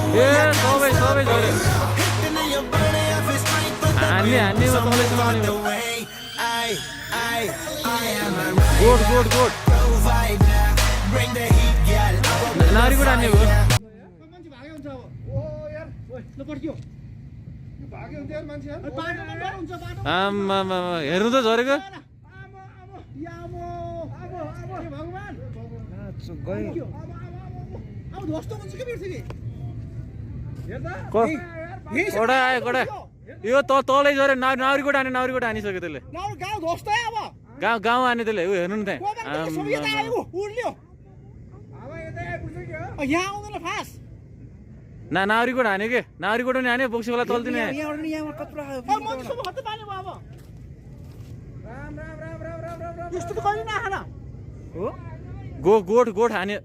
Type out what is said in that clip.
ए सबै सबै झऱ्यो हान्ने हान्नेमा तलैसम्म हान्ने गोठ गोठ गोठ नारीकोट हान्ने भयो आम्मामा हेर्नु त झरेको कोडा आयो कोडा यो तलै झऱ्यो नाउरीकोट हाने नाउरीकोट हानिसक्यो त्यसले गाउँ हाने त्यसले ऊ हेर्नु नि त्यहाँ नाउरीकोट हाने के नाउरीकोट नि हाने बोक्सीवाला तल्दिने गोठ गोठ हाने